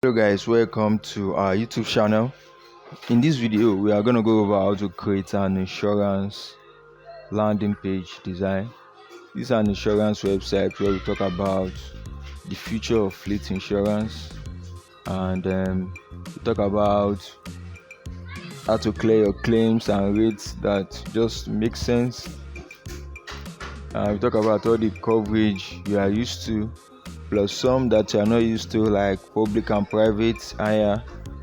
Hello guys, welcome to our YouTube channel. In this video we are going to go over how to create an insurance landing page design. This is an insurance website where we talk about the future of fleet insurance, and we talk about how to clear your claims and rates that just make sense. We talk about all the coverage you are used to, plus some that you are not used to, like public and private, hire,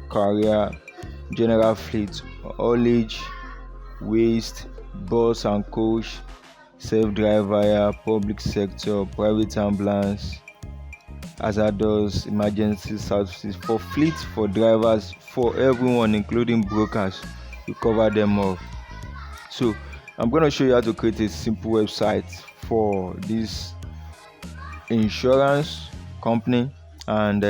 carrier, general fleet, haulage, waste, bus and coach, self-drive, public sector, private ambulance, hazardous emergency services, for fleet, for drivers, for everyone, including brokers. We cover them all. So I'm going to show you how to create a simple website for this insurance company, and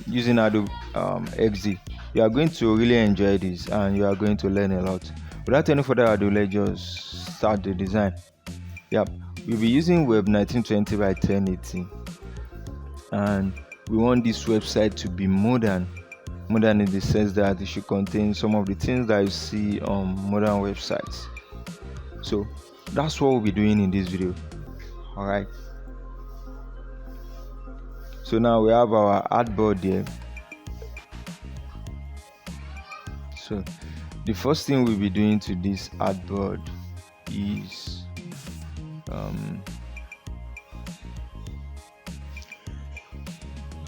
using Adobe XD. You are going to really enjoy this and you are going to learn a lot. Without any further ado, let's just start the design. Yep, we'll be using Web 1920 by 1080, and we want this website to be modern in the sense that it should contain some of the things that you see on modern websites. So that's what we'll be doing in this video. All right, so now we have our artboard there. So the first thing we'll be doing to this artboard is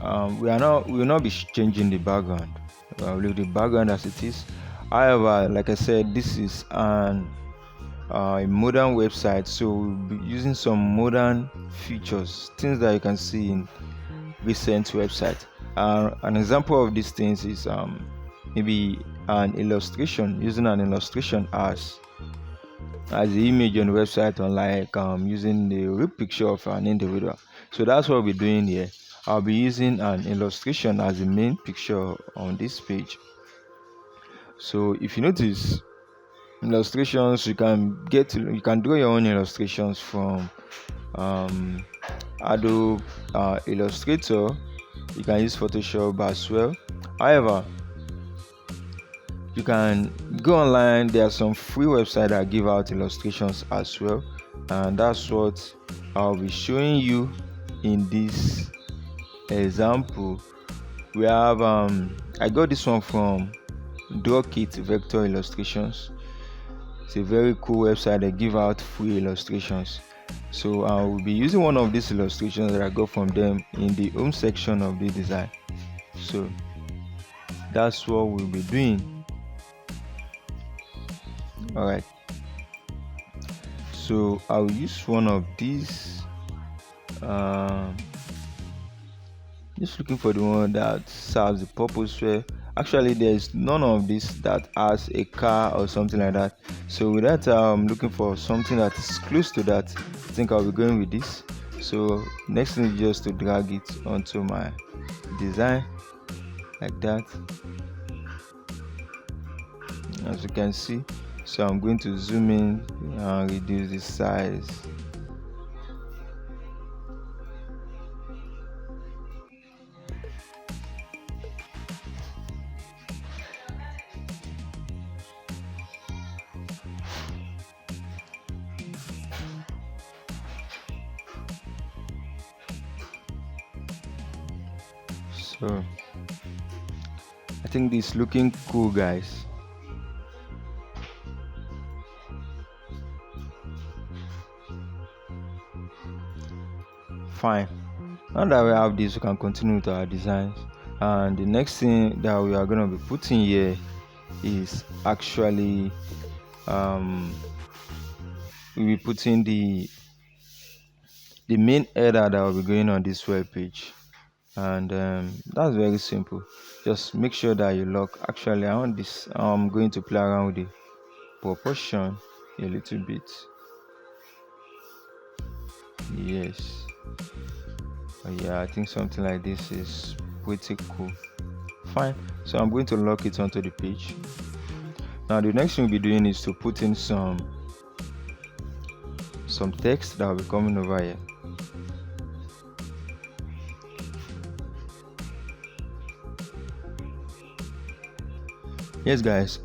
we will not be changing the background. We'll leave the background as it is. However, like I said, this is a modern website, so we'll be using some modern features, things that you can see in recent websites. An example of these things is maybe an illustration, using an illustration as the image on the website, unlike using the real picture of an individual. So that's what we're doing here. I'll be using an illustration as the main picture on this page. So if you notice, illustrations, you can draw your own illustrations from Adobe Illustrator. You can use Photoshop as well. However, you can go online. There are some free websites that give out illustrations as well, and that's what I'll be showing you in this example. We have I got this one from Drawkit Vector Illustrations. It's a very cool website. They give out free illustrations. So I will be using one of these illustrations that I got from them in the home section of the design. So that's what we'll be doing. Alright, so I'll use one of these. Just looking for the one that serves the purpose where actually there's none of this that has a car or something like that. So with that, I'm looking for something that is close to that. I think I'll be going with this. So next thing is just to drag it onto my design like that, as you can see. So I'm going to zoom in and reduce the size. So I think this is looking cool, guys. Fine. Now that we have this, we can continue with our designs. And the next thing that we are going to be putting here is actually we'll be putting the main header that will be going on this web page, and that's very simple. Just make sure that you lock. Actually, I want this. I'm going to play around with the proportion a little bit. Yes. Yeah, I think something like this is pretty cool. Fine. So I'm going to lock it onto the page. Now the next thing we'll be doing is to put in some text that will be coming over here. Yes guys,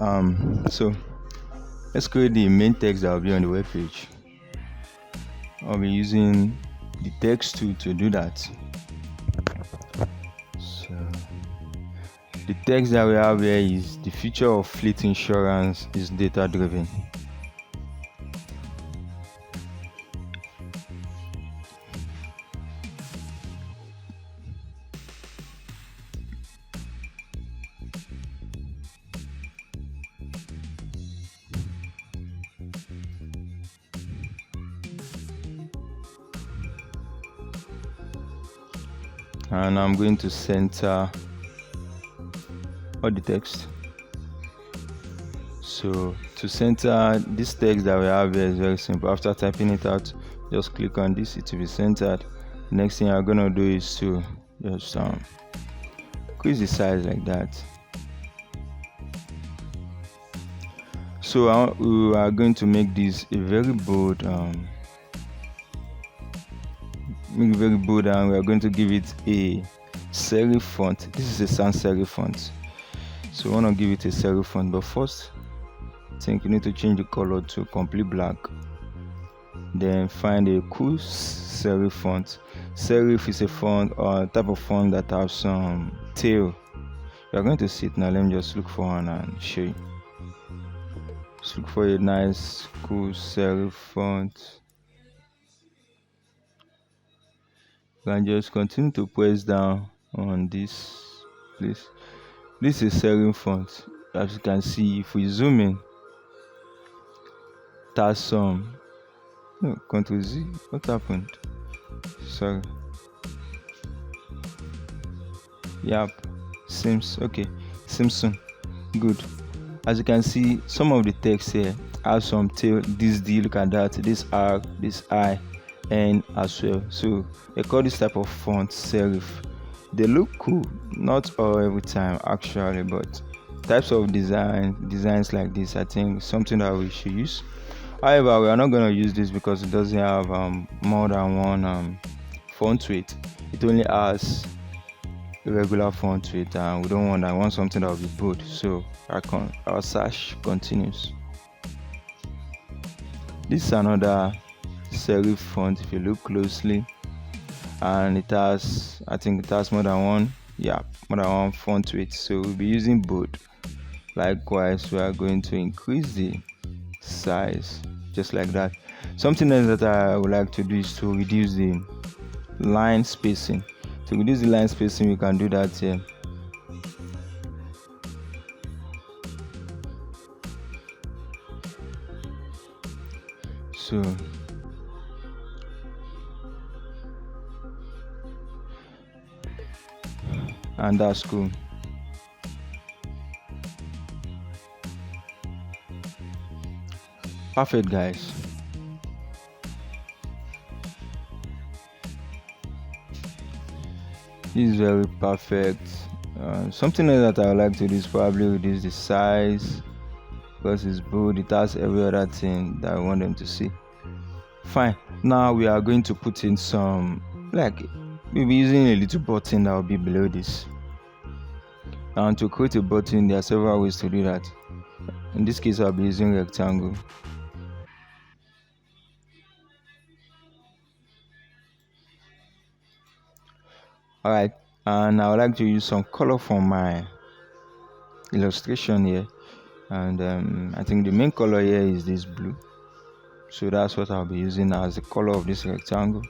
so let's create the main text that will be on the web page. I'll be using the text tool to do that. So the text that we have here is: the future of fleet insurance is data driven. And I'm going to center all the text. So to center this text that we have here is very simple. After typing it out, just click on this, it will be centered. Next thing I'm gonna do is to just increase the size like that. So we are going to make this a very bold, and we are going to give it a serif font. This is a sans serif font, so I want to give it a serif font. But first, I think you need to change the color to complete black. Then find a cool serif font. Serif is a font or a type of font that has some tail. You are going to see it now. Let me just look for one and show you. Just look for a nice cool serif font. You can just continue to press down on this place. This is serif font. As you can see, if we zoom in, it has some Ctrl Z. What happened? Sorry. Yep. Seems okay. Simpson. Good. As you can see, some of the text here have some tail. This D, look at that. This R, this I, N as well. So they call this type of font serif. They look cool. Not all every time actually, but types of designs like this, I think something that we should use. However, we are not going to use this because it doesn't have more than one font weight. It only has a regular font weight, and we don't want that. I want something that will be bold. So our search continues. This is another serif font if you look closely, and it has, I think it has more than one font weight. So we'll be using bold. Likewise, we are going to increase the size just like that. Something else that I would like to do is to reduce the line spacing. To reduce the line spacing, we can do that here. So and that's cool. Perfect, guys. This is very perfect. Something else that I would like to do is probably reduce the size, because it's bold. It has every other thing that I want them to see. Fine. Now we are going to put in some, like, we'll be using a little button that will be below this. And to create a button, there are several ways to do that. In this case, I'll be using rectangle. Alright, and I would like to use some color from my illustration here, and I think the main color here is this blue, so that's what I'll be using as the color of this rectangle.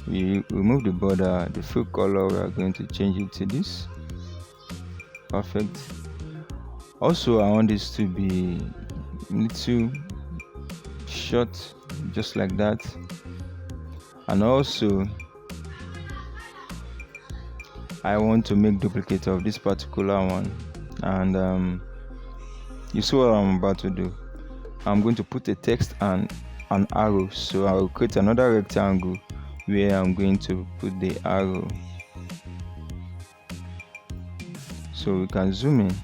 We remove the border, the full color, we are going to change it to this. Perfect. Also, I want this to be a little short, just like that. And also, I want to make duplicate of this particular one, and you see what I'm about to do. I'm going to put a text and an arrow, so I will create another rectangle where I'm going to put the arrow, so we can zoom in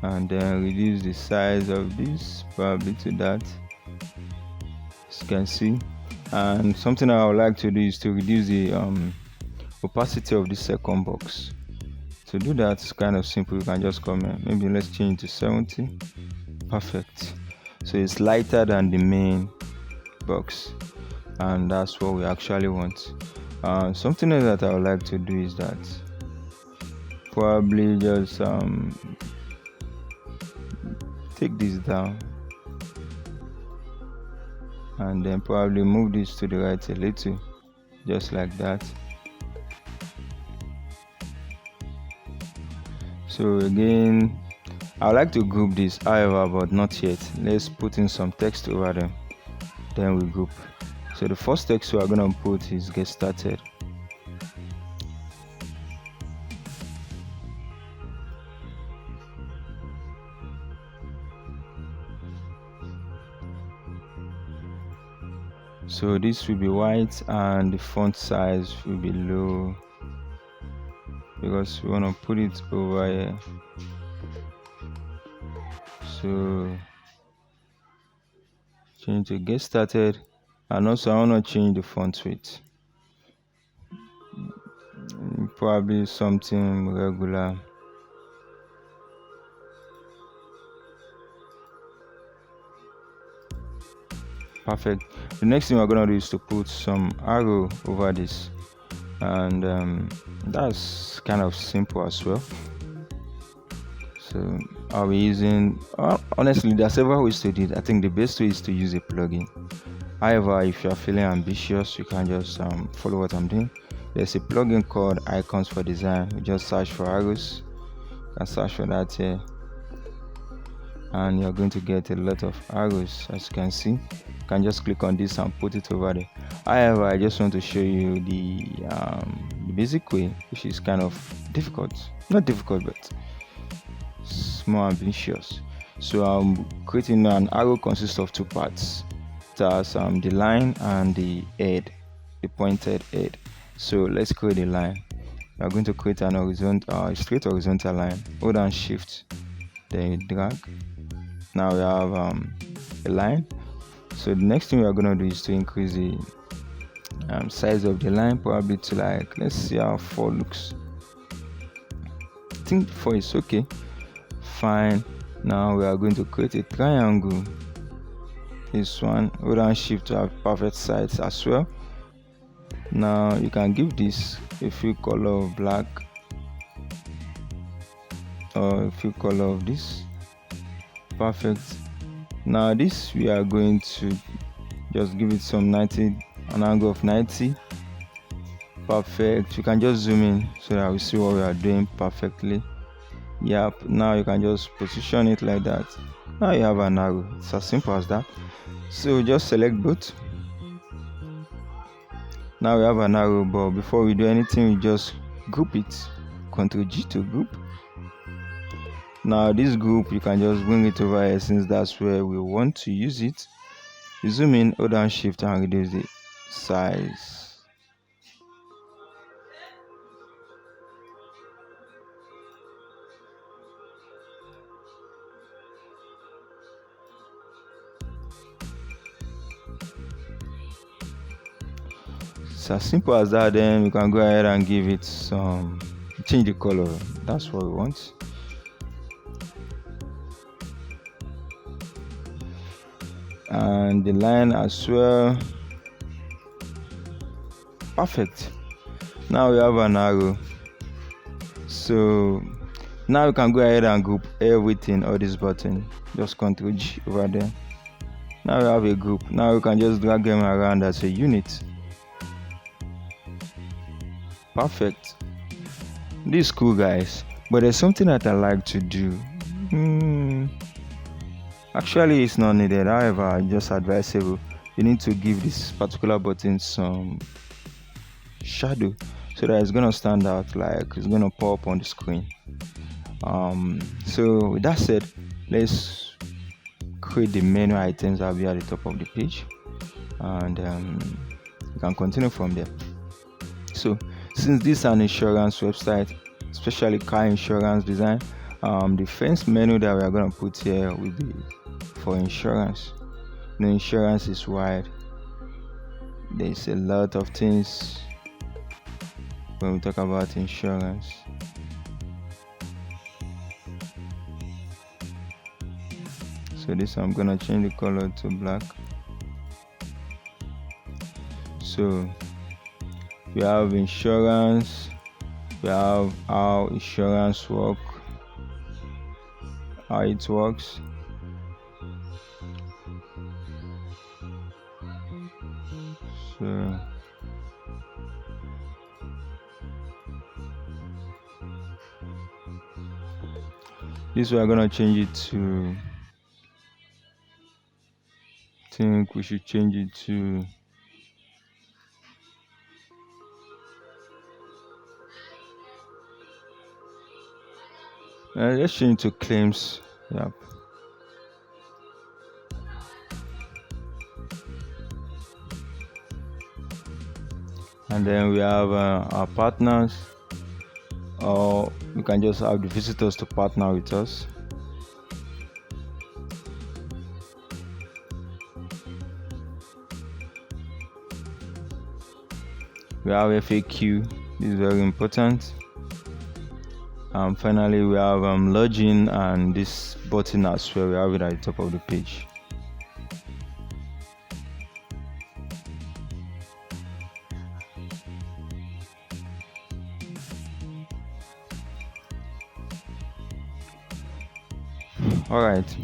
and then reduce the size of this probably to that, as you can see. And something I would like to do is to reduce the opacity of the second box. To do that, it's kind of simple. You can just comment. Maybe let's change to 70. Perfect. So it's lighter than the main box, and that's what we actually want. Something else that I would like to do is that probably just take this down and then probably move this to the right a little, just like that. So again, I would like to group this, however, but not yet. Let's put in some text over them, then we group. So the first text we are going to put is get started. So this will be white and the font size will be low because we want to put it over here. So change to get started, and also I want to change the font weight, probably something regular. Perfect. The next thing we're gonna do is to put some arrow over this, and that's kind of simple as well. So I'll be using, honestly, there are several ways to do it. I think the best way is to use a plugin. However, if you are feeling ambitious, you can just follow what I'm doing. There's a plugin called Icons for Design. You just search for arrows. You can search for that here, and you're going to get a lot of arrows. As you can see, you can just click on this and put it over there. However, I just want to show you the basic way, which is kind of difficult. Not difficult, but more ambitious. So I'm creating an arrow consists of two parts. That's the line and the head, the pointed head. So let's create a line. We are going to create an horizontal, straight horizontal line. Hold down Shift, then you drag. Now we have a line. So the next thing we are going to do is to increase the size of the line, probably to like, let's see how 4 looks. I think 4 is okay. Fine. Now we are going to create a triangle. This one, hold down Shift to have perfect size as well. Now you can give this a few color of black or a few color of this. Perfect. Now this we are going to just give it some 90, an angle of 90. Perfect. You can just zoom in so that we see what we are doing perfectly. Yep. Now you can just position it like that. Now you have an arrow. It's as simple as that. So just select both. Now we have an arrow, but before we do anything, we just group it. Ctrl G to group. Now this group, you can just bring it over here since that's where we want to use it. You zoom in, hold down Shift and reduce the size. It's as simple as that. Then you can go ahead and give it some, change the color. That's what we want. And the line as well. Perfect. Now we have an arrow. So now you can go ahead and group everything, all this button. Just Ctrl G over there. Now we have a group. Now you can just drag them around as a unit. Perfect. This is cool, guys, but there's something that I like to do. Actually, it's not needed. However, just advisable. You need to give this particular button some shadow so that it's gonna stand out, like it's gonna pop up on the screen. So with that said, let's create the menu items that will be at the top of the page, and you can continue from there. So since this is an insurance website, especially car insurance design, the first menu that we are going to put here will be for insurance. The insurance is wide. There's a lot of things when we talk about insurance. So this I'm gonna change the color to black. So we have insurance, we have how insurance works, how it works. So this we are gonna change it to, think we should change it to let's change it to claims. Yep. And then we have our partners, or we can just have the visitors to partner with us. We have FAQ, this is very important. Finally we have login, and this button as well, we have it at the top of the page. All right,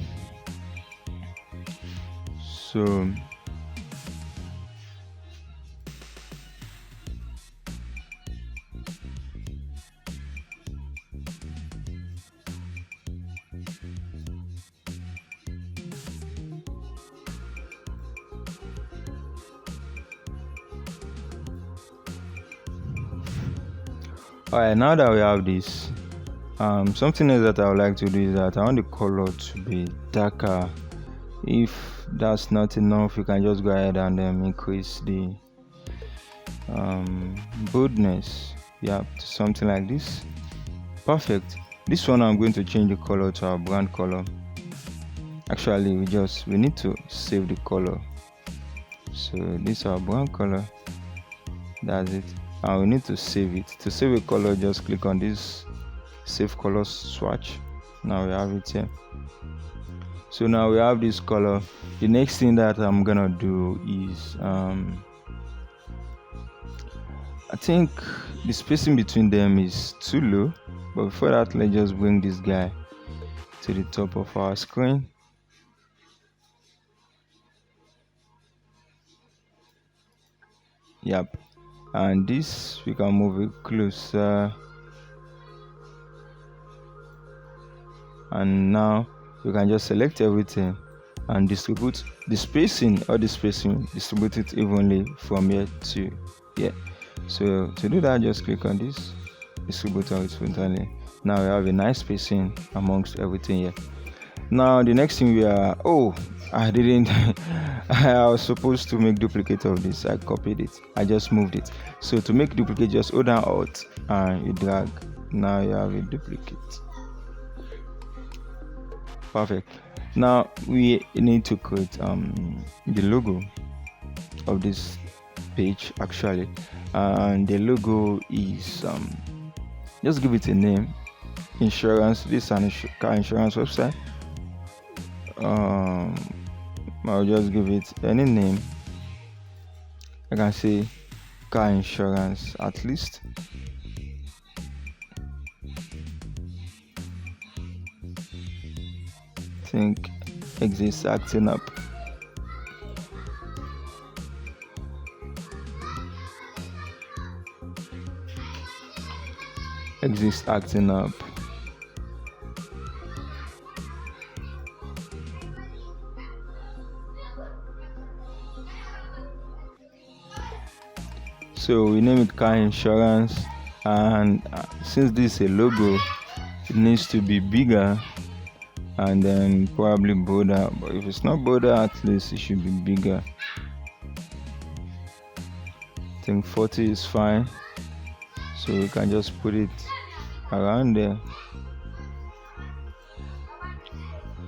so alright, now that we have this, something else that I would like to do is that I want the color to be darker. If that's not enough, you can just go ahead and increase the boldness, yeah, to something like this. Perfect. This one I'm going to change the color to our brand color. Actually, we need to save the color. So this is our brand color, that's it, and we need to save it. To save a color, just click on this save color swatch. Now we have it here. So now we have this color. The next thing that I'm gonna do is I think the spacing between them is too low, but before that, let's just bring this guy to the top of our screen. Yep, and this we can move it closer, and now you can just select everything and distribute the spacing, distribute it evenly from here to here. So to do that, just click on this, distribute horizontally. Now we have a nice spacing amongst everything here. Now the next thing I didn't I was supposed to make duplicate of this. I copied it, I just moved it. So to make duplicate, just hold down Alt and you drag. Now you have a duplicate. Perfect. Now we need to create the logo of this page actually, and the logo is just give it a name. Insurance. This is an car insurance website. I'll just give it any name. I can say car insurance at least. Think exists acting up. Exists acting up. So we name it car insurance, and since this is a logo, it needs to be bigger and then probably bolder, but if it's not bolder, at least it should be bigger. I think 40 is fine, so we can just put it around there.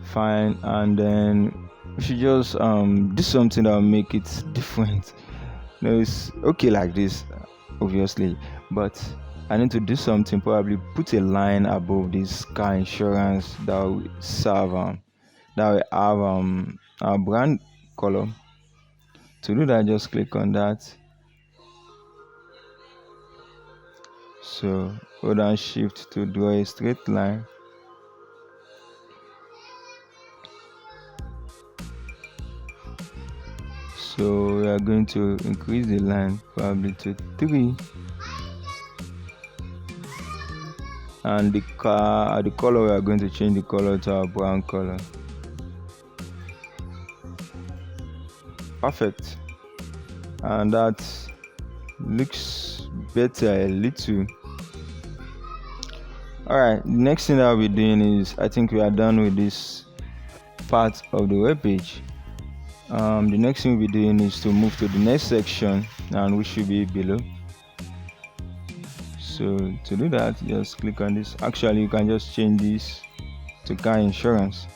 Fine, and then we should just do something that will make it different. No, it's okay like this, obviously, but I need to do something. Probably put a line above this car insurance that will serve that we have our brand color. To do that, just click on that. So hold down shift to draw a straight line. So we are going to increase the line probably to 3, and the color, we are going to change the color to our brown color. Perfect. And that looks better a little. Alright, the next thing that I'll be doing is, I think we are done with this part of the web page. The next thing we'll be doing is to move to the next section, and which should be below. So to do that, just click on this. Actually, you can just change this to car insurance.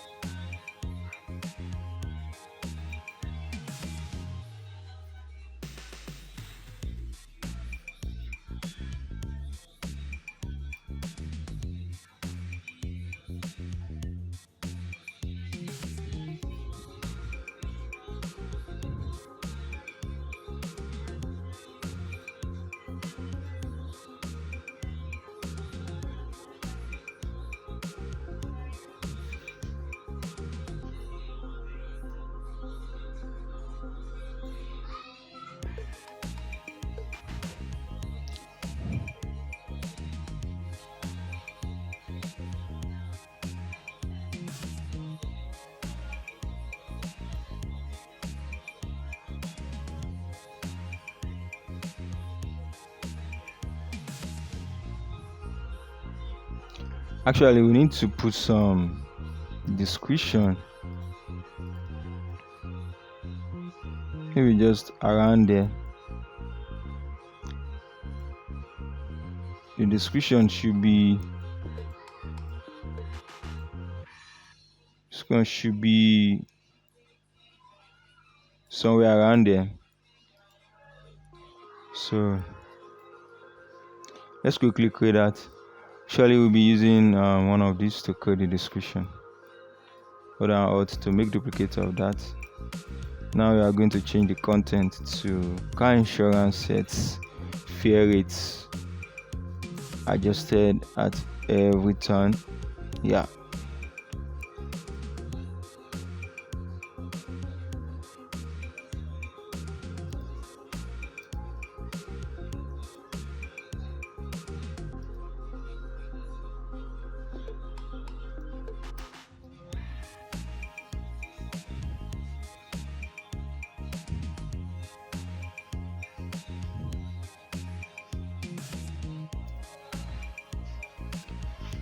Actually, we need to put some description, maybe just around there. The description should be somewhere around there. So let's quickly create that. Surely we'll be using one of these to create the description. Hold down Alt to make duplicate of that. Now we are going to change the content to car insurance sets fair rates adjusted at every turn. Yeah.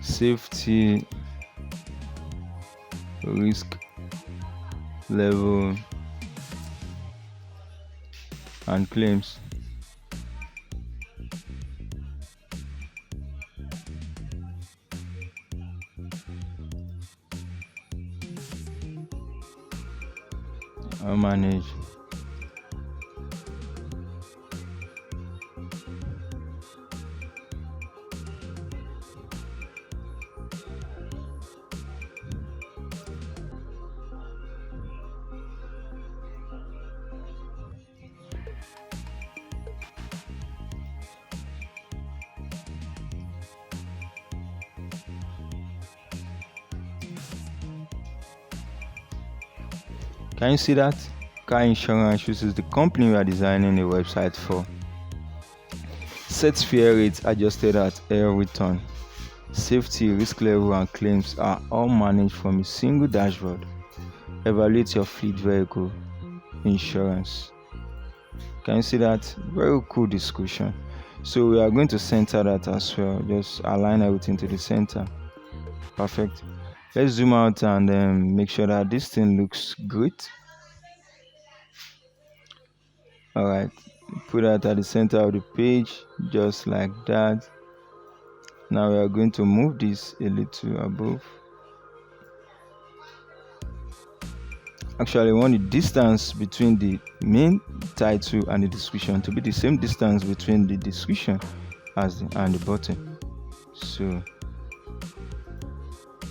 Safety risk level and claims. I'll manage. Can you see that? Car insurance chooses the company we are designing a website for. Set fair rates adjusted at every turn. Safety, risk level, and claims are all managed from a single dashboard. Evaluate your fleet vehicle insurance. Can you see that? Very cool description. So we are going to center that as well. Just align everything to the center. Perfect. Let's zoom out and make sure that this thing looks great. Alright, put that at the center of the page, just like that. Now we are going to move this a little above. Actually, we want the distance between the main title and the description to be the same distance between the description and the button. So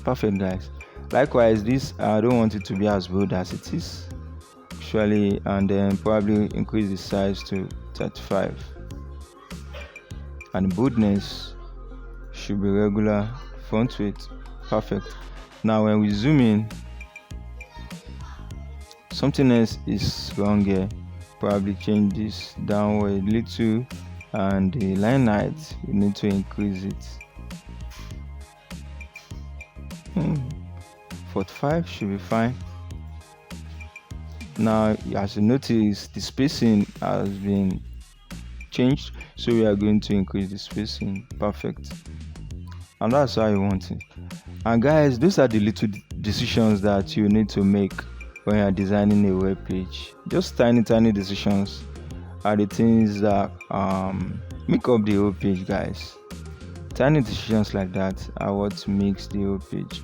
perfect, guys. Likewise, this I don't want it to be as bold as it is actually, and then probably increase the size to 35, and boldness should be regular, font weight perfect. Now when we zoom in, something else is wrong here. Probably change this downward a little, and the line height we need to increase it. 45 should be fine. Now as you notice, the spacing has been changed, so we are going to increase the spacing. Perfect. And that's how you want it. And guys, those are the little decisions that you need to make when you are designing a web page. Just tiny decisions are the things that make up the whole page, guys. Tiny decisions like that are what makes the whole page.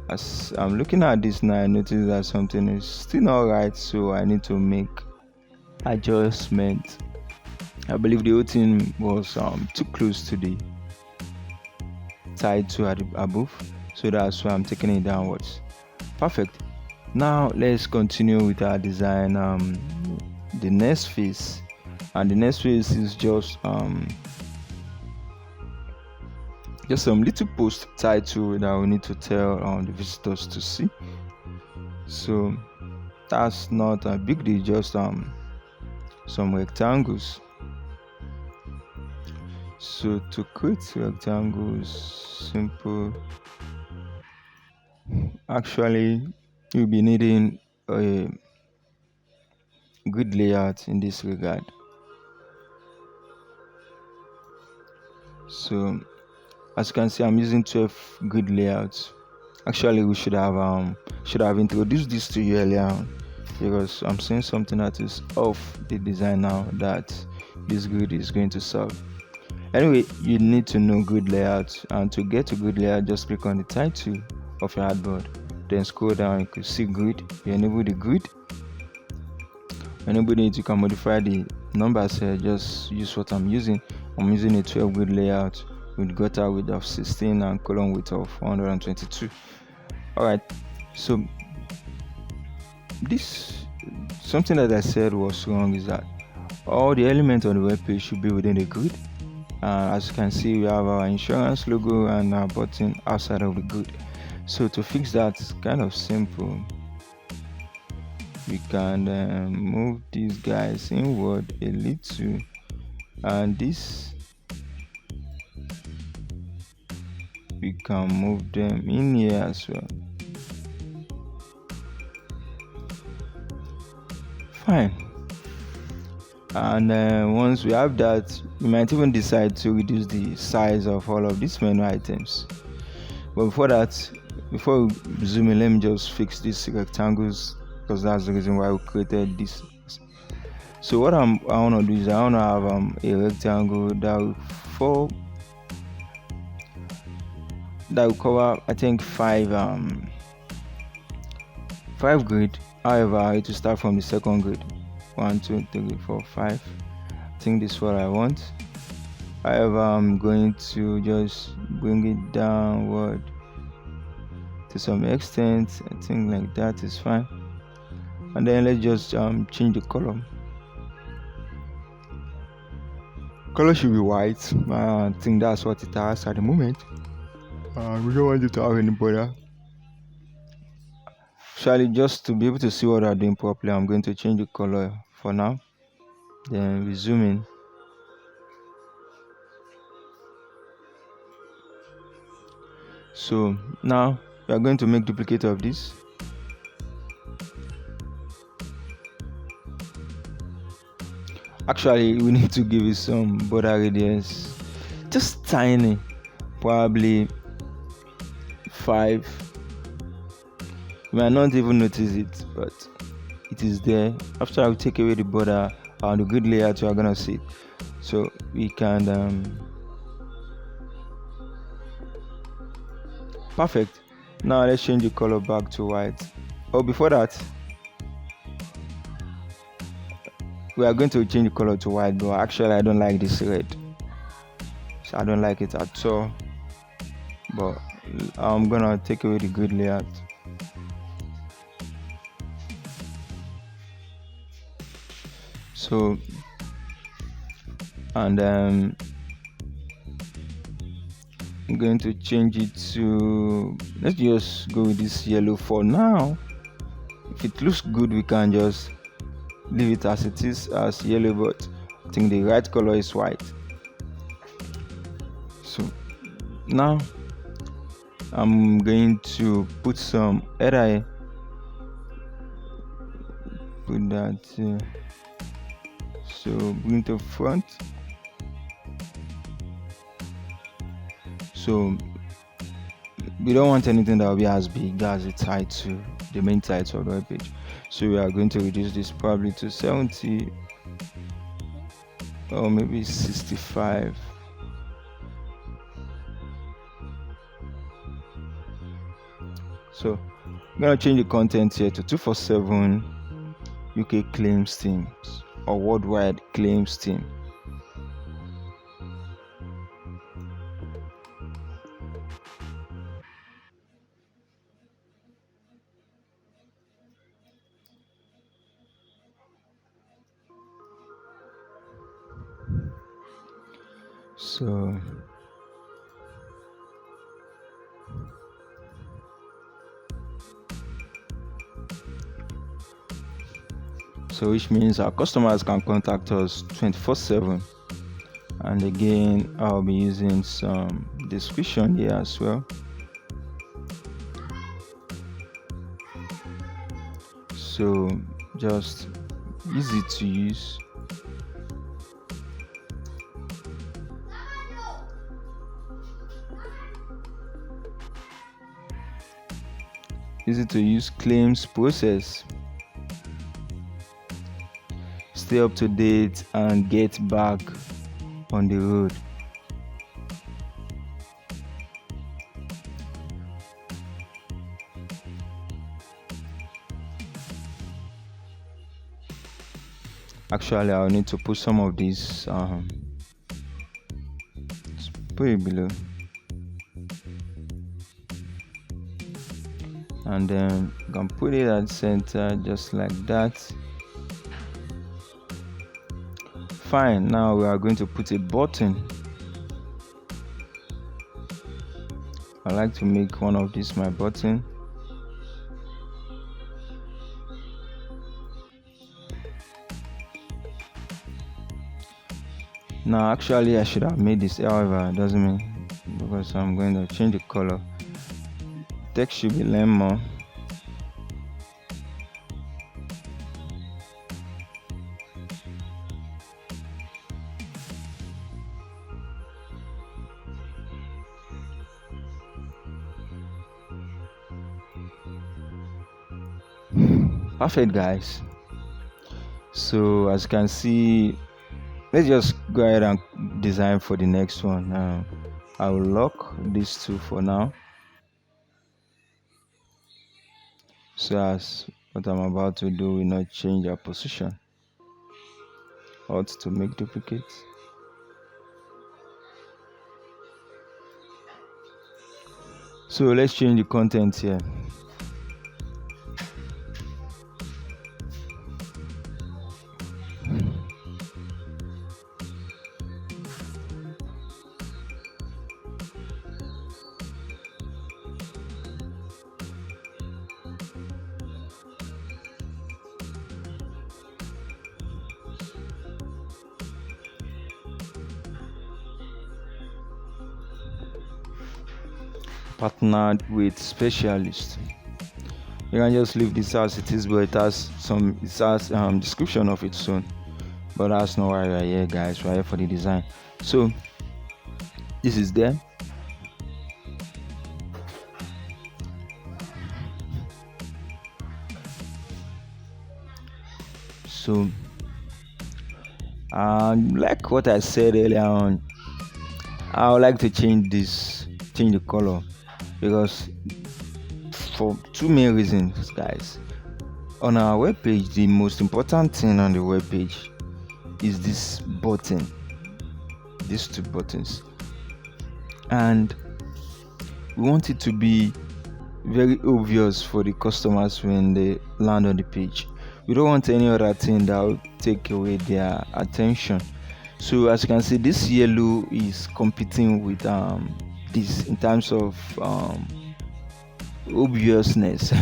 As I'm looking at this now, I notice that something is still not right, so I need to make adjustment. I believe the whole thing was too close to the title at the above, so that's why I'm taking it downwards. Perfect. Now let's continue with our design. The next phase, and the next phase is just some little post title that we need to tell the visitors to see. So that's not a big deal, just some rectangles. So to create rectangles, simple. Actually, you'll be needing a good layout in this regard. So as you can see, I'm using 12 grid layouts. Actually, we should have introduced this to you earlier on, because I'm seeing something that is off the design now that this grid is going to solve. Anyway, you need to know grid layout, and to get to grid layout, just click on the title of your artboard, then scroll down. You can see grid. You enable the grid. Enable it. You can modify the numbers here. Just use what I'm using. I'm using a 12 grid layout with gutter width of 16 and column width of 122. Alright, so this something that I said was wrong is that all the elements on the web page should be within the grid. As you can see, we have our insurance logo and our button outside of the grid. So to fix that, it's kind of simple. We can move these guys inward a little, and this we can move them in here as well. Fine. And once we have that, we might even decide to reduce the size of all of these menu items. But before that, before we zoom in, let me just fix these rectangles, because that's the reason why we created this. So what I want to do is I want to have a rectangle that will cover, I think, five grid. However, it will start from the second grid. 1 2 3 4 5. I think this is what I want. However, I'm going to just bring it downward to some extent. I think like that is fine. And then let's just change the color. Color should be white. I think that's what it has at the moment. We don't want it to have any border. Actually, just to be able to see what I'm doing properly, I'm going to change the color for now. Then we zoom in. So now we are going to make duplicate of this. Actually, we need to give it some border radius, just tiny, probably 5. You might not even notice it, but it is there. After I take away the border and the grid layout, you are gonna see it. So we can perfect. Now let's change the color back to white. Oh, before that, we are going to change the color to white, but actually I don't like this red, so I don't like it at all. But I'm gonna take away the grid layout. So and I'm going to change it to, let's just go with this yellow for now. If it looks good, we can just leave it as it is as yellow, but I think the right color is white. So now I'm going to put some header, put that so bring to front. So we don't want anything that will be as big as the title, the main title of the web page. So we are going to reduce this probably to 70 or maybe 65. So I'm gonna change the content here to 247 UK claims teams or worldwide claims team. So which means our customers can contact us 24/7. And again, I'll be using some description here as well. So just easy to use. Easy to use claims process. Stay up to date and get back on the road. Actually, I'll need to put some of these. Put it below, and then you can put it at center just like that. Fine. Now we are going to put a button. I like to make one of these my button. Now actually I should have made this, however it doesn't mean, because I'm going to change the color. Text should be lemon. Perfect, guys. So as you can see, let's just go ahead and design for the next one. I will lock these two for now, so as what I'm about to do will not change our position. Alt to make duplicates. So let's change the content here. Partnered with specialists. You can just leave this as it is, but it has description of its own. But that's not why we're here, guys. We're here for the design. So this is there. So like what I said earlier on, I would like to change the color, because for two main reasons, guys. On our web page, the most important thing on the web page is this button, these two buttons, and we want it to be very obvious for the customers when they land on the page. We don't want any other thing that will take away their attention. So as you can see, this yellow is competing with this in terms of obviousness,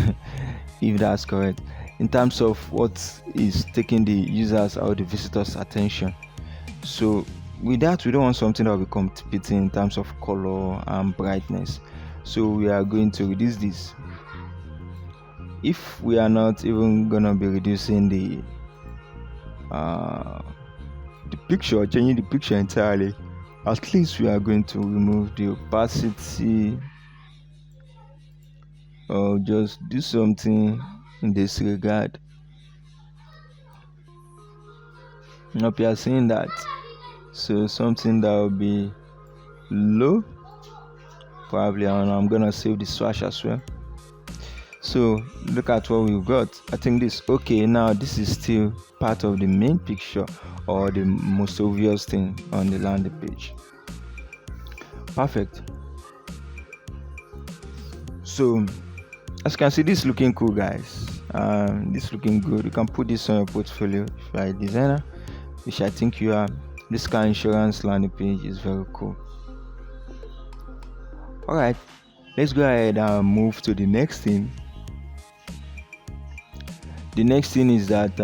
if that's correct, in terms of what is taking the users or the visitors attention. So with that, we don't want something that will be competing in terms of color and brightness, so we are going to reduce this. If we are not even gonna be reducing the picture, changing the picture entirely, at least we are going to remove the opacity or just do something in this regard. Hope you are seeing that. So something that will be low, probably, and I'm gonna save the swatch as well. So look at what we've got. I think this okay. Now this is still part of the main picture or the most obvious thing on the landing page. Perfect. So as you can see, this is looking cool, guys. This is looking good. You can put this on your portfolio if you are a designer, which I think you are. This car insurance landing page is very cool. All right, let's go ahead and move to the next thing. The next thing is that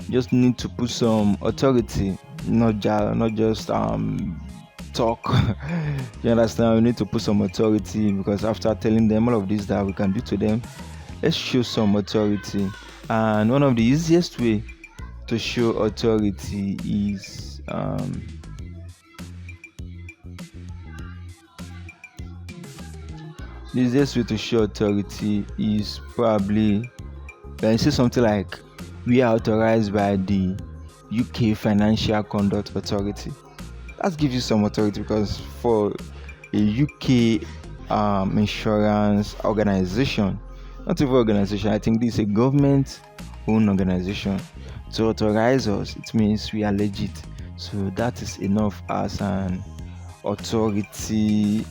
just need to put some authority, not just talk. You understand? We need to put some authority, because after telling them all of this that we can do to them, let's show some authority. And one of the easiest way to show authority is the easiest way to show authority is probably when you say something like, we are authorized by the UK Financial Conduct Authority. That gives you some authority, because for a UK insurance organization, not even organization, I think this is a government-owned organization, to authorize us, it means we are legit. So that is enough as an authority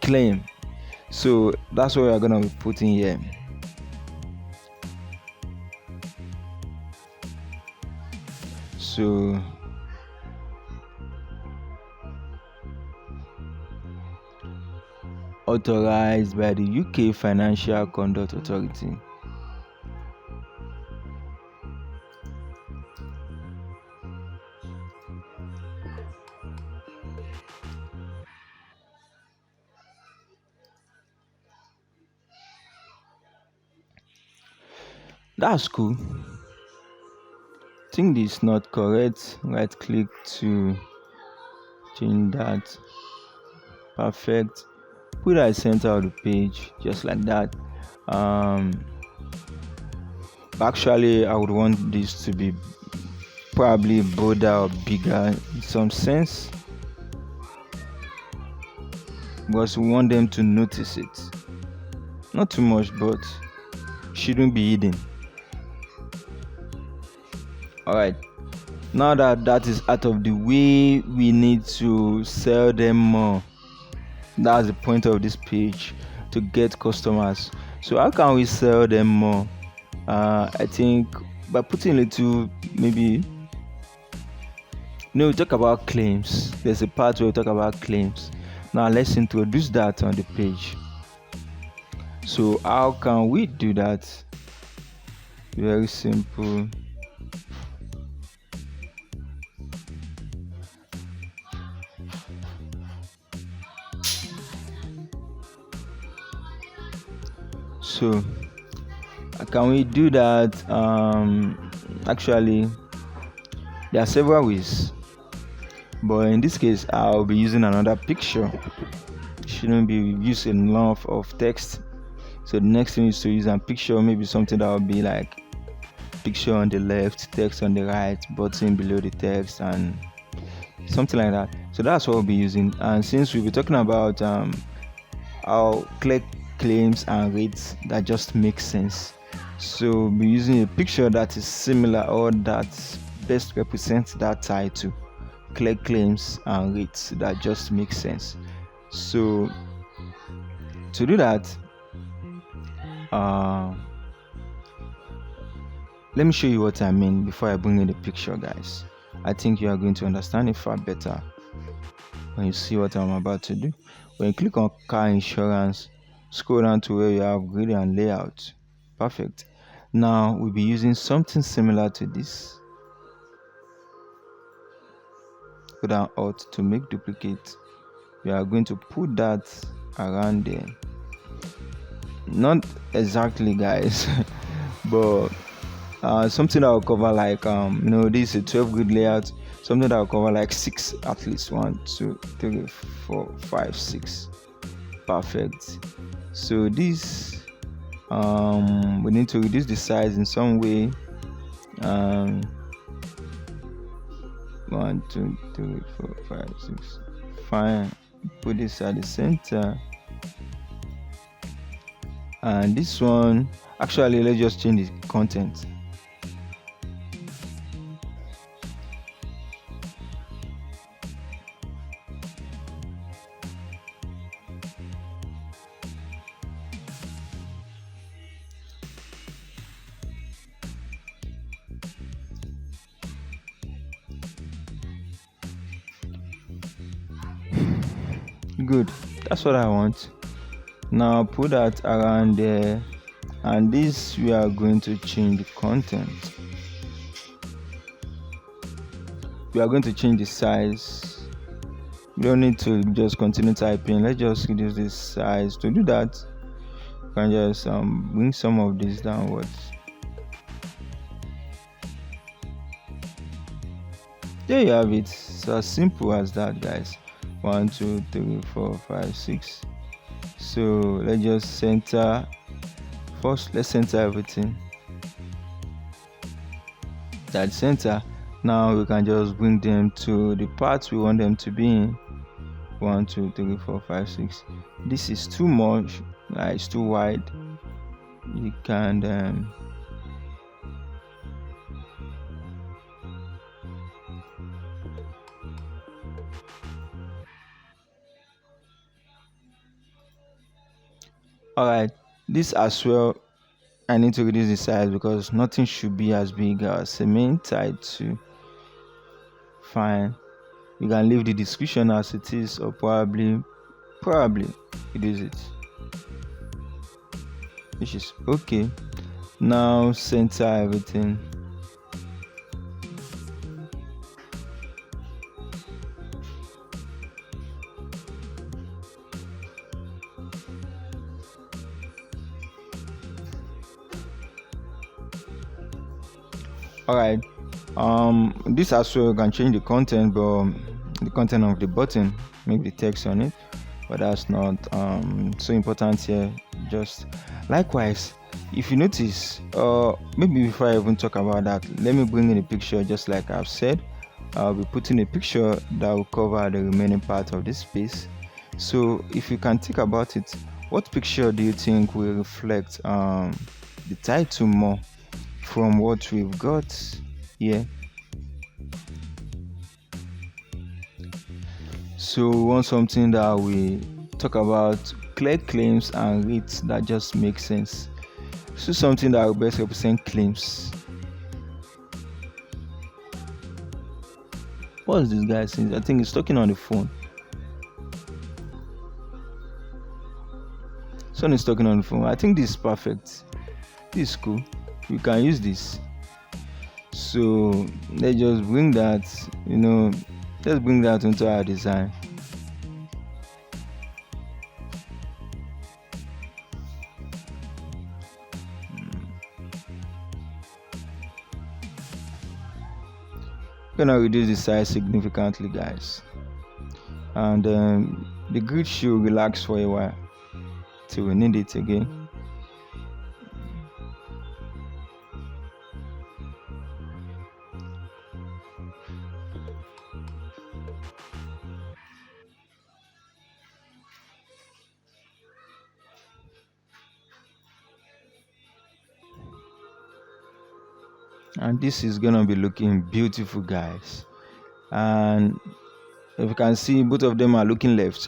claim. So that's what we are gonna be putting here. So authorized by the UK Financial Conduct Authority. That's cool. I think this is not correct. Right click to change that. Perfect. Put at the center of the page, just like that. Actually, I would want this to be probably bolder or bigger in some sense, because we want them to notice it. Not too much, but shouldn't be hidden. Alright, now that is out of the way, we need to sell them more. That's the point of this page, to get customers. So how can we sell them more? I think by putting a little, maybe, we talk about claims. There's a part where we talk about claims. Now let's introduce that on the page. So how can we do that? Very simple. So can we do that? Actually, there are several ways, but in this case I'll be using another picture. Shouldn't be using enough of text. So the next thing is to use a picture, maybe something that will be like picture on the left, text on the right, button below the text, and something like that. So that's what we'll be using. And since we'll be talking about how click claims and rates, that just makes sense. So we'll be using a picture that is similar or that best represents that title, click claims and rates. That just makes sense. So to do that, let me show you what I mean before I bring in the picture, guys. I think you are going to understand it far better when you see what I'm about to do. When you click on car insurance, scroll down to where you have grid and layout. Perfect. Now we'll be using something similar to this. Go down Alt to make duplicate. We are going to put that around there. Not exactly, guys, but something that will cover like this is a 12 grid layout, something that will cover like 6 at least. 1 2 3 4 5 6. Perfect. So this we need to reduce the size in some way. 1 2 3 4 5 6. Fine. Put this at the center, and this one, actually let's just change the content. Good, that's what I want. Now put that around there, and this we are going to change the content. We are going to change the size. You don't need to just continue typing. Let's just reduce this size. To do that, you can just bring some of this downwards. There you have it. It's as simple as that, guys. 1 2 3 4 5 6. So let's just center. First, let's center everything. That center. Now we can just bring them to the parts we want them to be in. 1 2 3 4 5 6. This is too much. It's too wide. You can Alright, this as well, I need to reduce the size because nothing should be as big as the main title. Fine. You can leave the description as it is, or probably reduce it, which is okay. Now center everything. Alright, this as well can change the content, but the content of the button, make the text on it, but that's not so important here. Just likewise, if you notice, maybe before I even talk about that, let me bring in a picture. Just like I've said, I'll be putting a picture that will cover the remaining part of this space. So if you can think about it, what picture do you think will reflect the title more from what we've got here? So we want something that we talk about clear claims and rates that just make sense. So something that will best represent claims. What is this guy saying? I think he's talking on the phone. Son is talking on the phone. I think this is perfect. This is cool. We can use this. So let's just bring that, let's bring that into our design. Gonna reduce the size significantly, guys, and the grid should relax for a while till we need it again. And this is gonna be looking beautiful, guys. And if you can see, both of them are looking left,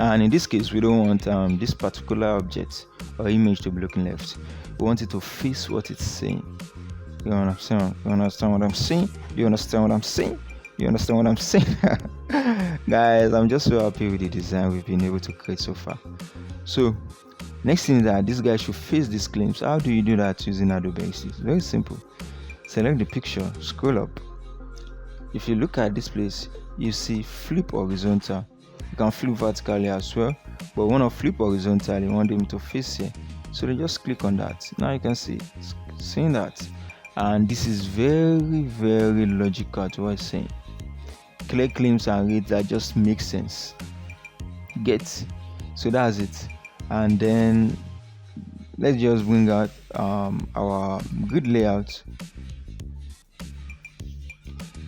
and in this case we don't want this particular object or image to be looking left. We want it to face what it's saying. You understand? You understand what I'm saying? You understand what I'm saying? You understand what I'm saying? Guys, I'm just so happy with the design we've been able to create so far. So next thing is that this guy should face these claims. How do you do that using Adobe XD? Very simple. Select the picture, scroll up. If you look at this place, you see flip horizontal. You can flip vertically as well, but when I flip horizontally, you want them to face here. So they just click on that. Now you can see saying that, and this is very, very logical to what it's saying. Clear claims and reads that just make sense. Get, so that's it. And then let's just bring out our grid layout.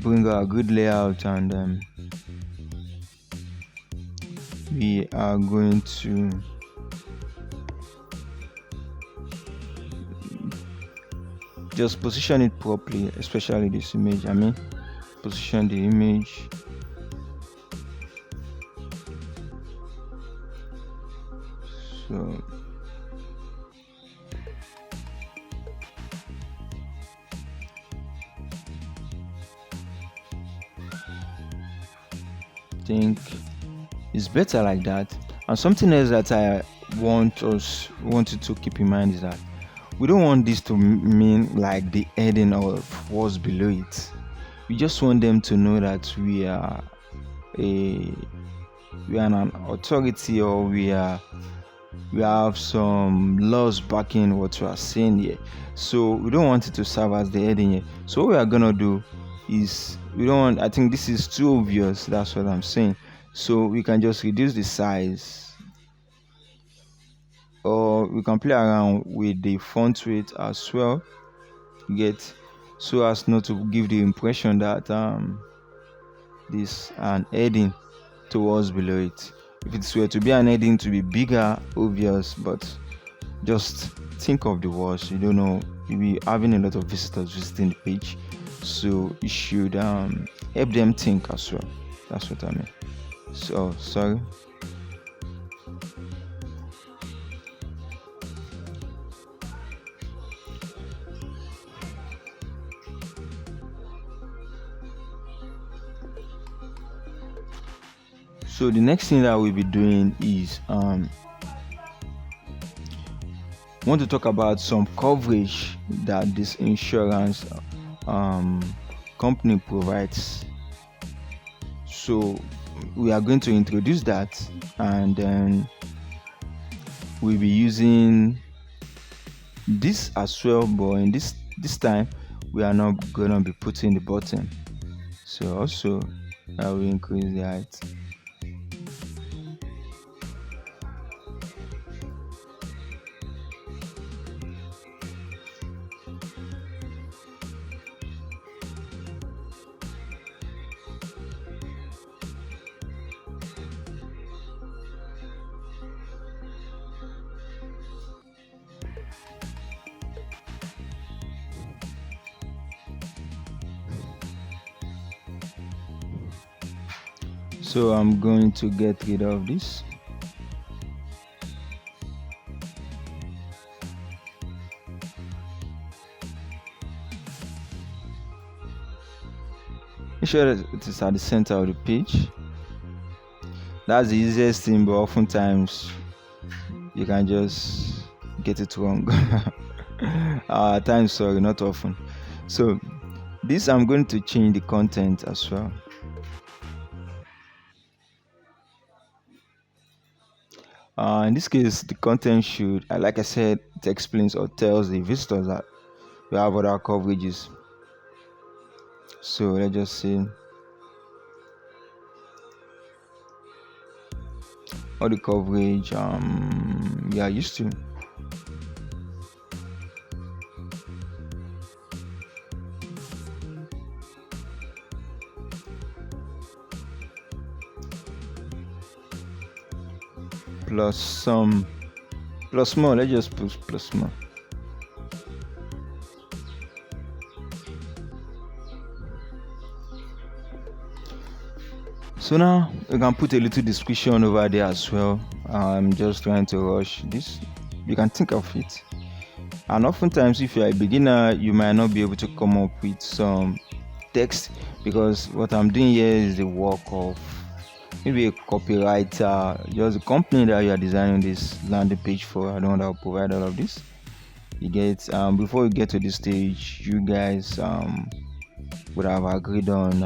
Bring our grid layout, and we are going to just position it properly, especially this image. Position the image. So I think it's better like that. And something else that I wanted to keep in mind is that we don't want this to mean like the heading of what's below it. We just want them to know that we are an authority, or we have some laws backing what we are saying here. So we don't want it to serve as the heading here. So what we are gonna do is, I think this is too obvious, that's what I'm saying. So we can just reduce the size, or we can play around with the font weight as well, so as not to give the impression that this an heading towards below it. If it were to be an heading to be bigger, obvious, but just think of the words. You don't know, you'll be having a lot of visitors visiting the page, so you should help them think as well. That's what I mean. So sorry. So the next thing that we'll be doing is want to talk about some coverage that this insurance company provides. So we are going to introduce that, and then we'll be using this as well, but in this time we are not gonna be putting the button. So also I will increase the height. So I'm going to get rid of this. Make sure that it is at the center of the page. That's the easiest thing, but oftentimes you can just get it wrong. At times, sorry, not often. So this, I'm going to change the content as well. In this case, the content should, like I said, it explains or tells the visitors that we have other coverages. So let's just say all the coverage we are used to. Plus more, let's just put plus more. So now you can put a little description over there as well. I'm just trying to rush this. You can think of it. And oftentimes, if you're a beginner, you might not be able to come up with some text, because what I'm doing here is the work of maybe a copywriter, just the company that you are designing this landing page for. I don't know how to provide all of this. You get before you get to this stage, you guys would have agreed on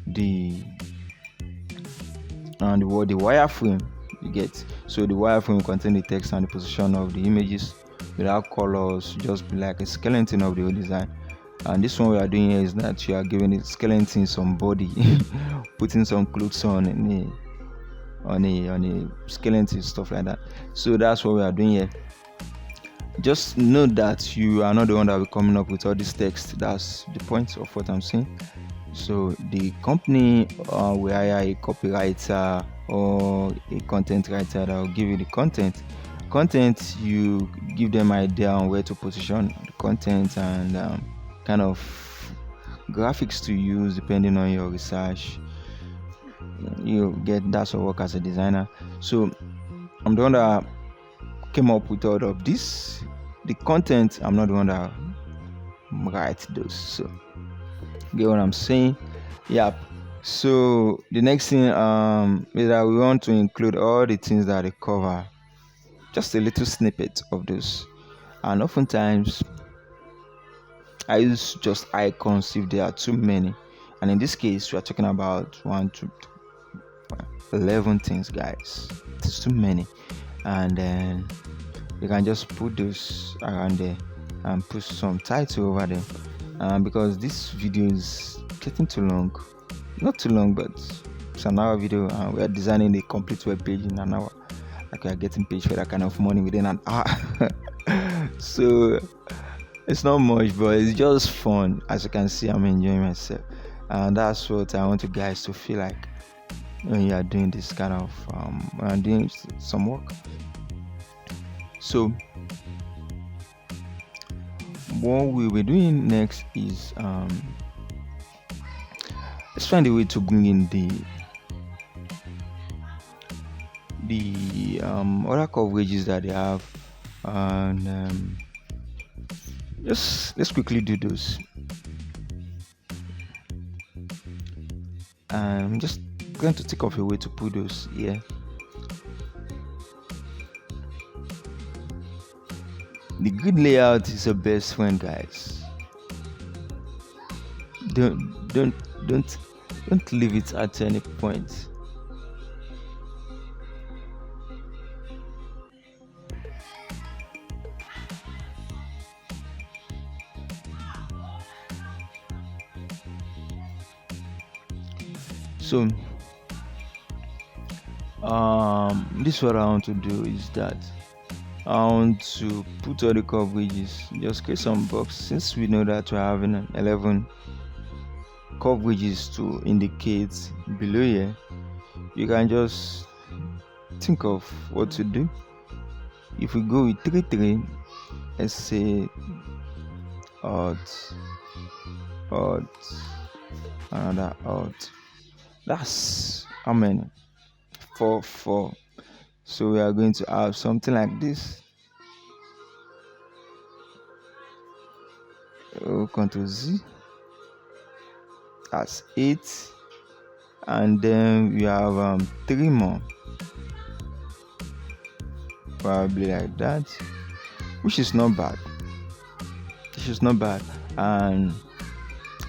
the the wireframe. You get, so the wireframe will contain the text and the position of the images without colors, just be like a skeleton of the whole design. And this one we are doing here is that you are giving the skeleton some body, putting some clothes on a skeleton, stuff like that. So that's what we are doing here. Just know that you are not the one that will be coming up with all this text. That's the point of what I'm saying. So the company will hire a copywriter or a content writer that will give you the content. Content, you give them idea on where to position the content and kind of graphics to use depending on your research. You get, that's what work as a designer. So I'm the one that came up with all of this. The content, I'm not the one that write those. So get what I'm saying? Yeah. So the next thing is that we want to include all the things that they cover, just a little snippet of those. And oftentimes I use just icons if there are too many. And in this case, we are talking about 11 things, guys. It's too many. And then you can just put those around there and put some title over there. Because this video is getting too long. Not too long, but it's an hour video, and we are designing a complete web page in an hour. Like we are getting paid for that kind of money within an hour. So it's not much, but it's just fun. As you can see, I'm enjoying myself, and that's what I want you guys to feel like when you are doing this kind of when I'm doing some work. So what we will be doing next is let's find a way to bring in the other coverages that they have, and just let's quickly do those. I'm just going to think of a way to put those here. The grid layout is the best friend, guys. Don't leave it at any point. So this is what I want to do is that I want to put all the coverages, just create some box, since we know that we're having 11 coverages to indicate below here. You can just think of what to do. If we go with 3 let's say alt, another alt. That's how many? 4. So we are going to have something like this. Ctrl Z. That's 8, and then we have 3 more, probably like that, which is not bad. And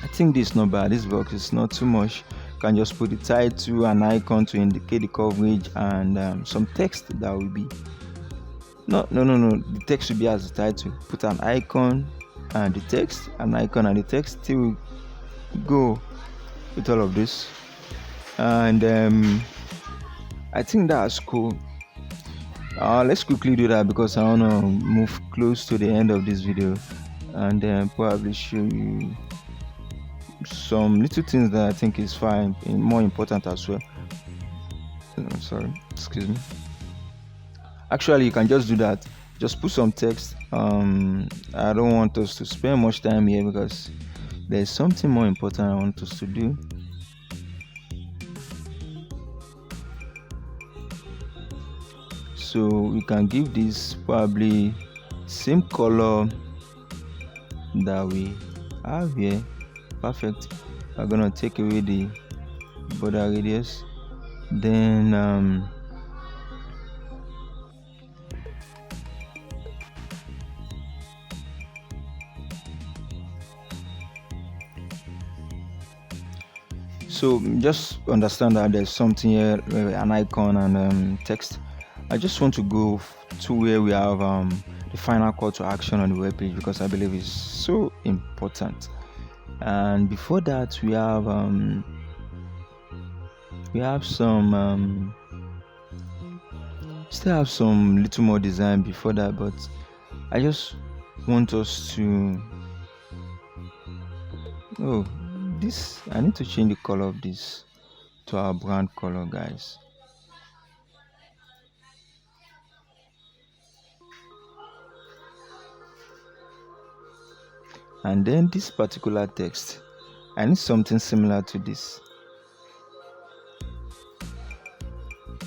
I think this is not bad. This box is not too much. You can just put the title, an icon to indicate the coverage, and some text that will be no, the text will be as the title. Put an icon and the text, an icon and the text, till we go with all of this. And I think that's cool. Let's quickly do that, because I want to move close to the end of this video, and then probably show you some little things that I think is fine and more important as well. Sorry, excuse me. Actually, you can just do that. Just put some text. I don't want us to spend much time here, because there's something more important I want us to do. So we can give this probably same color that we have here. Perfect. We're gonna take away the border radius, then so just understand that there's something here, an icon and text. I just want to go to where we have the final call to action on the web page, because I believe it's so important. And before that, we have some still have some little more design before that, but I just want us to this. I need to change the color of this to our brand color, guys. And then this particular text, I need something similar to this.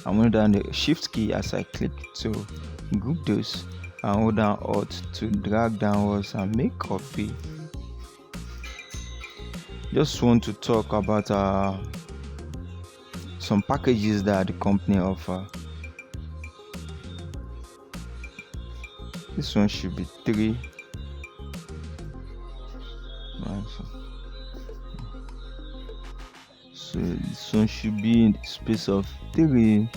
I'm going down the shift key as I click to group those, and hold down Alt to drag downwards and make copy. Just want to talk about some packages that the company offer. This one should be 3. So this one should be in the space of 3.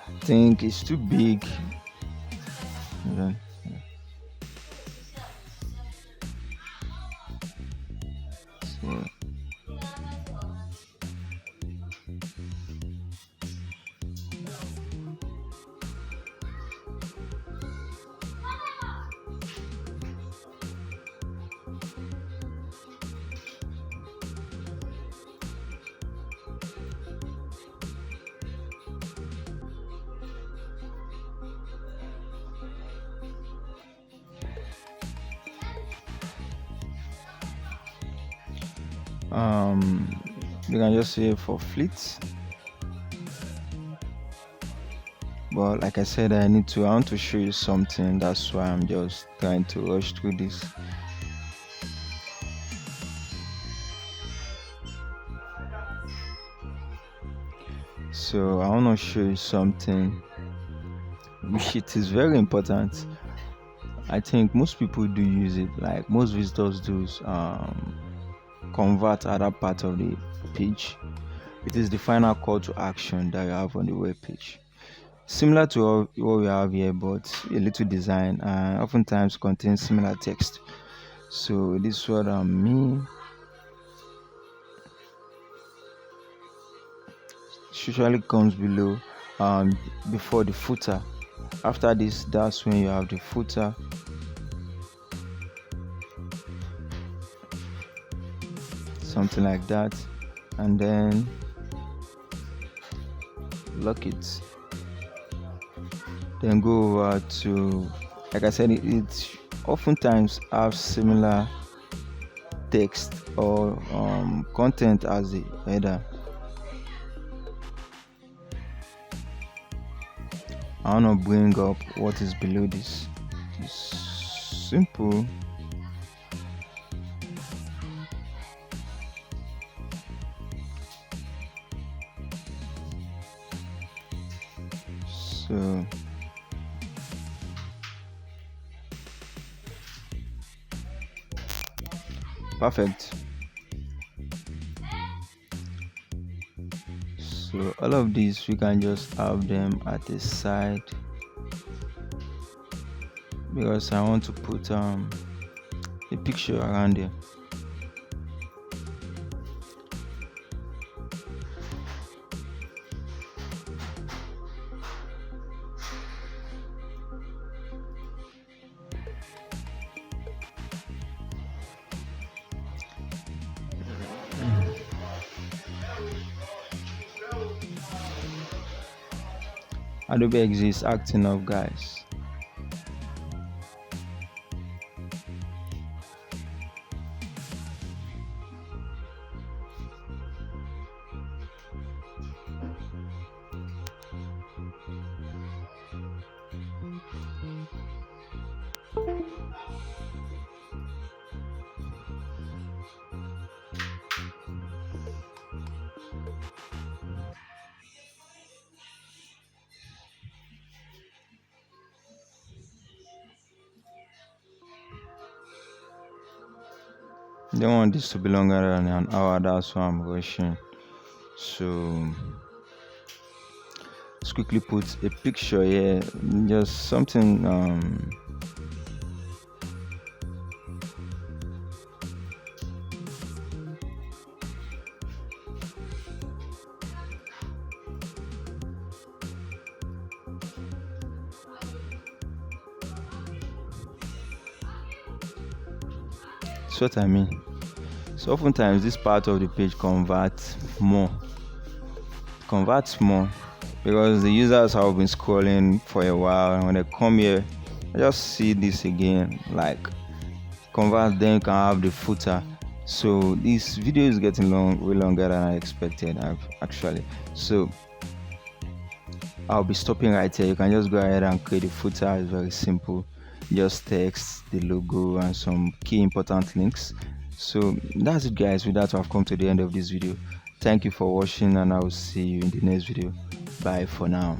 I think it's too big. Yeah. So you can just say for fleets, but like I said, I want to show you something. That's why I'm just trying to rush through this. So I want to show you something which it is very important. I think most people do use it, like most visitors do convert other part of the page. It is the final call to action that you have on the web page, similar to what we have here, but a little design, and oftentimes contains similar text. So this is what I mean. It usually comes below, before the footer. After this, that's when you have the footer. Something like that, and then lock it, then go over to, like I said, it oftentimes have similar text or content as the header. I want to bring up what is below this. It's simple. So perfect. So all of these we can just have them at the side, because I want to put a picture around there. Adobe exists acting up, guys. Don't want this to be longer than an hour, that's why I'm rushing. So let's quickly put a picture here, just something that's what I mean. So oftentimes this part of the page converts more because the users have been scrolling for a while, and when they come here I just see this again, like convert, then you can have the footer. So this video is getting way longer than I expected actually. So I'll be stopping right here. You can just go ahead and create the footer. It's very simple, just text, the logo, and some key important links. So that's it, guys. With that, I've come to the end of this video. Thank you for watching, and I will see you in the next video. Bye for now.